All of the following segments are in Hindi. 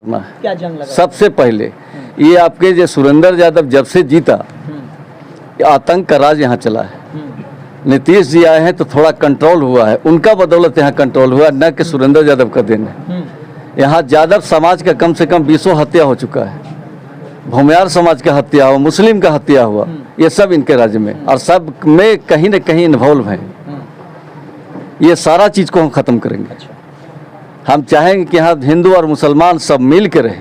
क्या जंग लगा? सबसे पहले ये आपके जो सुरेंद्र यादव जब से जीता आतंक का राज यहाँ चला है। नीतीश जी आए हैं तो थोड़ा कंट्रोल हुआ है, उनका बदौलत यहाँ कंट्रोल हुआ, न कि सुरेंद्र यादव का दिन है। यहाँ यादव समाज का कम से कम 20 हत्या हो चुका है, भूमियार समाज का हत्या हुआ, मुस्लिम का हत्या हुआ, ये सब इनके राज्य में, और सब में कहीं न कहीं इन्वॉल्व हैं। ये सारा चीज़ को हम ख़त्म करेंगे। हम चाहेंगे कि यहाँ हिंदू और मुसलमान सब मिल के रहे,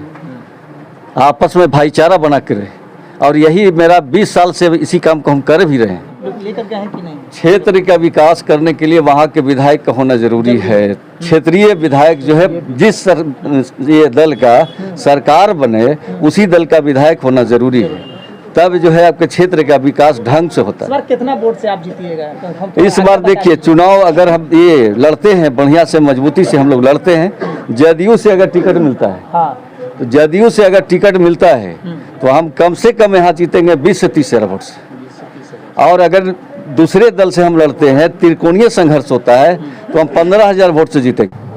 आपस में भाईचारा बना के रहे, और यही मेरा 20 साल से इसी काम को हम कर भी रहे हैं। लेकर गए हैं कि नहीं? क्षेत्र का विकास करने के लिए वहाँ के विधायक का होना जरूरी है। क्षेत्रीय विधायक जो है, जिस ये दल का सरकार बने उसी दल का विधायक होना जरूरी है, तब जो है आपके क्षेत्र का विकास ढंग से होता है। सर कितना वोट से आप जीतिएगा? इस बार देखिए चुनाव अगर हम ये लड़ते हैं बढ़िया से मजबूती से हम लोग लड़ते हैं, जदयू से अगर टिकट मिलता है, तो जदयू से अगर टिकट मिलता है तो हम कम से कम यहाँ जीतेंगे 20 से 30 वोट से। और अगर दूसरे दल से हम लड़ते हैं, त्रिकोणीय संघर्ष होता है, तो हम 15,000 वोट से जीतेंगे।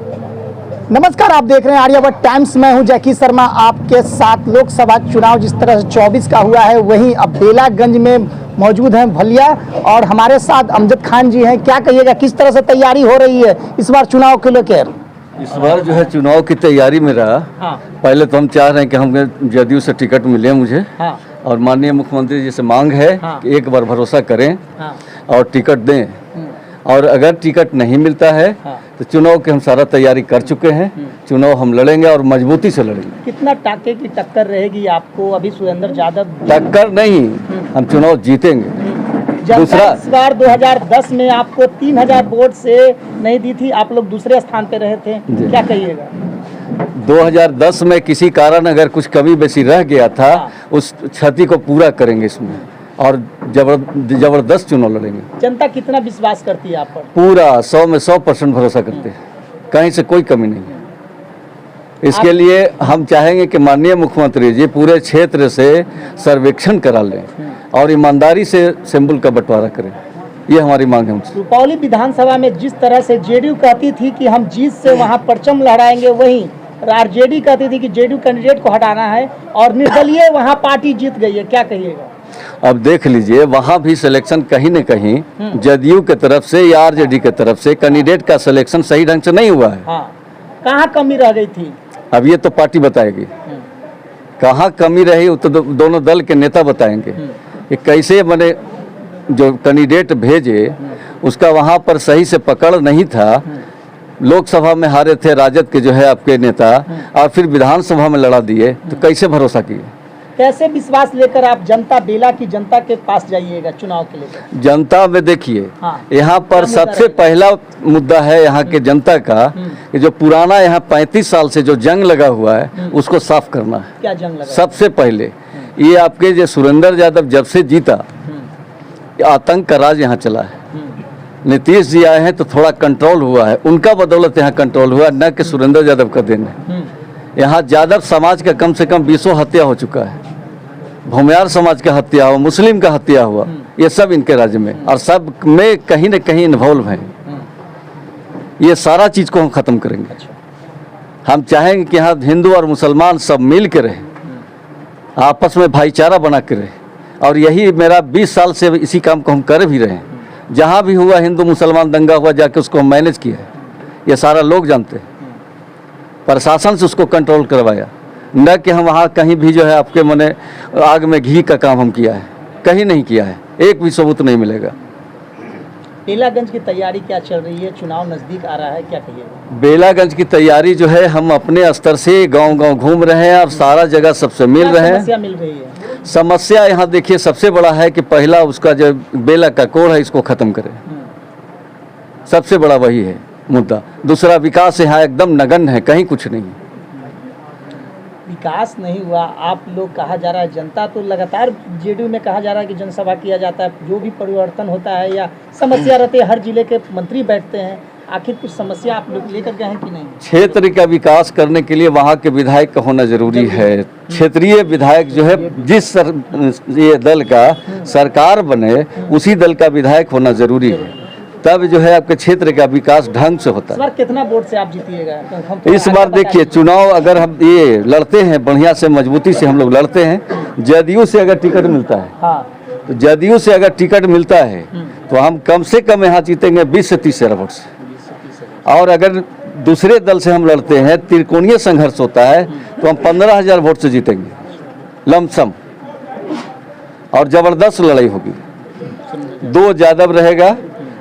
नमस्कार, आप देख रहे हैं आर्यावर्त टाइम्स। मैं हूं जैकी शर्मा आपके साथ। लोकसभा चुनाव जिस तरह से 24 का हुआ है, वहीं अब बेलागंज में मौजूद हैं भलिया, और हमारे साथ अमजद खान जी हैं। क्या कहिएगा, किस तरह से तैयारी हो रही है इस बार चुनाव को लेकर? इस बार जो है चुनाव की तैयारी में रहा। पहले तो हम चाह रहे हैं कि हम जदयू से टिकट मिले मुझे, और माननीय मुख्यमंत्री जी से मांग है कि एक बार भरोसा करें और टिकट दें। और अगर टिकट नहीं मिलता है तो चुनाव की हम सारा तैयारी कर चुके हैं, चुनाव हम लड़ेंगे और मजबूती से लड़ेंगे। कितना टाके की टक्कर रहेगी आपको? अभी सुरेंद्र यादव टक्कर नहीं, हम चुनाव जीतेंगे। दूसरा, इस बार 2010 में आपको 3000 वोट से नहीं दी थी, आप लोग दूसरे स्थान पे रहे थे, क्या कहिएगा? 2010 में किसी कारण अगर कुछ कमी बेसी रह गया था, उस क्षति को पूरा करेंगे इसमें, और जबरदस्त चुनाव लड़ेंगे। जनता कितना विश्वास करती है आप पर? पूरा 100 में 100% भरोसा करते हैं, कहीं से कोई कमी नहीं है। इसके लिए हम चाहेंगे कि माननीय मुख्यमंत्री जी पूरे क्षेत्र से सर्वेक्षण करा लें और ईमानदारी से सिंबल का बंटवारा करें, ये हमारी मांग है उनसे। रुपौली विधानसभा में जिस तरह से जेडीयू कहती थी कि हम जीत से वहां परचम लहराएंगे, वहीं आरजेडी कहती थी कि जेडीयू कैंडिडेट को हटाना है, और निर्दलीय वहां पार्टी जीत गई है, क्या कहिएगा? अब देख लीजिए, वहाँ भी सिलेक्शन कहीं न कहीं जदयू के तरफ से या आरजेडी के तरफ से कैंडिडेट का सिलेक्शन सही ढंग से नहीं हुआ है। कहाँ कमी रह गई थी? अब ये तो पार्टी बताएगी कहाँ कमी रही, तो दोनों दल के नेता बताएंगे कि कैसे बने। जो कैंडिडेट भेजे उसका वहाँ पर सही से पकड़ नहीं था। लोकसभा में हारे थे राजद के जो है आपके नेता, और फिर विधानसभा में लड़ा दिए, तो कैसे भरोसा किए? कैसे विश्वास लेकर आप जनता, बेला की जनता के पास जाइएगा चुनाव के लिए? जनता में देखिए, यहाँ पर सबसे पहला मुद्दा है यहाँ के जनता का कि जो पुराना यहाँ 35 साल से जो जंग लगा हुआ है उसको साफ करना है। क्या जंग लगा? सबसे पहले ये आपके जो सुरेंद्र यादव जब से जीता आतंक का राज यहाँ चला है। नीतीश जी आए हैं तो थोड़ा कंट्रोल हुआ है, उनका बदौलत यहाँ कंट्रोल हुआ, न कि सुरेंद्र यादव का दिन है। यहाँ यादव समाज का कम से कम 20 हत्या हो चुका है, भूमियार समाज का हत्या हुआ, मुस्लिम का हत्या हुआ, ये सब इनके राज्य में, और सब में कहीं न कहीं इन्वॉल्व हैं। ये सारा चीज़ को हम ख़त्म करेंगे। हम चाहेंगे कि यहाँ हिंदू और मुसलमान सब मिल के रहे, आपस में भाईचारा बना के रहे, और यही मेरा 20 साल से इसी काम को हम कर भी रहे हैं। जहाँ भी हुआ हिंदू मुसलमान दंगा हुआ, जाके उसको हम मैनेज किया है, ये सारा लोग जानते हैं। प्रशासन से उसको कंट्रोल करवाया, न कि हम वहाँ कहीं भी जो है आपके मने आग में घी का काम हम किया है, कहीं नहीं किया है, एक भी सबूत नहीं मिलेगा। बेलागंज की तैयारी क्या चल रही है? चुनाव नजदीक आ रहा है, क्या कहिएगा? बेलागंज की तैयारी जो है, हम अपने स्तर से गांव-गांव घूम रहे हैं और सारा जगह सबसे मिल रहे हैं। समस्या मिल रही है? समस्या यहाँ देखिए सबसे बड़ा है कि पहला उसका जो बेला का कोड़ है इसको खत्म करें, सबसे बड़ा वही है मुद्दा। दूसरा, विकास यहाँ एकदम नगण्य है, कहीं कुछ नहीं। विकास नहीं हुआ, आप लोग कहा जा रहा है, जनता तो लगातार जेडीयू में कहा जा रहा है कि जनसभा किया जाता है, जो भी परिवर्तन होता है या समस्या रहती है, हर जिले के मंत्री बैठते हैं, आखिर कुछ समस्या आप लोग लेकर गए हैं कि नहीं? क्षेत्र का विकास करने के लिए वहाँ के विधायक का होना जरूरी है। क्षेत्रीय विधायक जो है, जिस ये दल का सरकार बने उसी दल का विधायक होना जरूरी है, तब जो है आपके क्षेत्र का विकास ढंग से होता इस है। बार कितना वोट से आप जीतिएगा? इस बार देखिए चुनाव अगर हम ये लड़ते हैं बढ़िया से मजबूती से हम लोग लड़ते हैं, जदयू से अगर टिकट मिलता है हाँ, तो जदयू से अगर टिकट मिलता है तो हम कम से कम यहाँ जीतेंगे 20 से 30 हजार वोट से। और अगर दूसरे दल से हम लड़ते हैं, त्रिकोणीय संघर्ष होता है, तो हम 15,000 वोट से जीतेंगे लमसम, और जबरदस्त लड़ाई होगी। 2 यादव रहेगा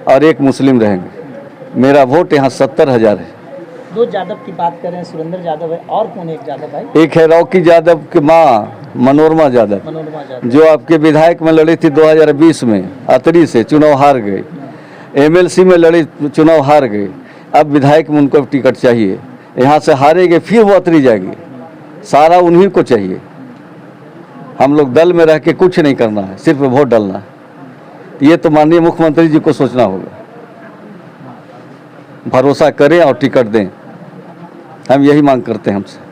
और 1 मुस्लिम रहेंगे। मेरा वोट यहाँ 70,000 है। 2 यादव की बात करें, सुरेंद्र यादव है, और कौन एक यादव भाई? एक है रॉकी यादव की माँ मनोरमा यादव, मनोरमा यादव, जो आपके विधायक में लड़ी थी 2020 में, अतरी से चुनाव हार गए। MLC में लड़ी, चुनाव हार गए। अब विधायक में उनको टिकट चाहिए, यहाँ से हारेंगे फिर वो अतरी जाएगी। सारा उन्हीं को चाहिए। हम लोग दल में रह के कुछ नहीं करना है, सिर्फ वोट डालना है। ये तो माननीय मुख्यमंत्री जी को सोचना होगा। भरोसा करें और टिकट दें, हम यही मांग करते हैं हमसे।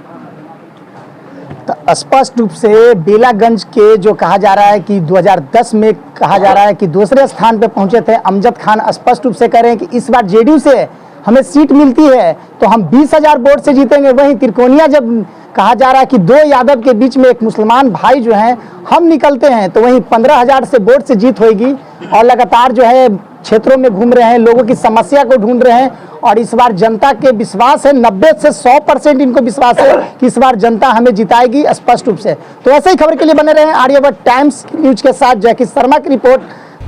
तो स्पष्ट रूप से बेलागंज के जो कहा जा रहा है कि 2010 में कहा जा रहा है कि दूसरे स्थान पे पहुंचे थे अमजद खान, स्पष्ट रूप से कह रहे हैं कि इस बार जेडीयू से हमें सीट मिलती है तो हम 20,000 वोट से जीतेंगे। वहीं त्रिकोणिया जब कहा जा रहा है कि 2 यादव के बीच में एक मुसलमान भाई जो हैं हम निकलते हैं, तो वहीं 15,000 से वोट से जीत होगी। और लगातार जो है क्षेत्रों में घूम रहे हैं, लोगों की समस्या को ढूंढ रहे हैं, और इस बार जनता के विश्वास है, 90 से 100% इनको विश्वास है कि इस बार जनता हमें जिताएगी स्पष्ट रूप से। तो ऐसे ही खबर के लिए बने रहे आर्यावर्त टाइम्स न्यूज के साथ जैकी शर्मा की रिपोर्ट,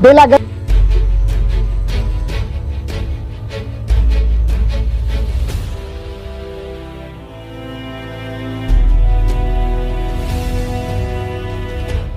बेलागंज।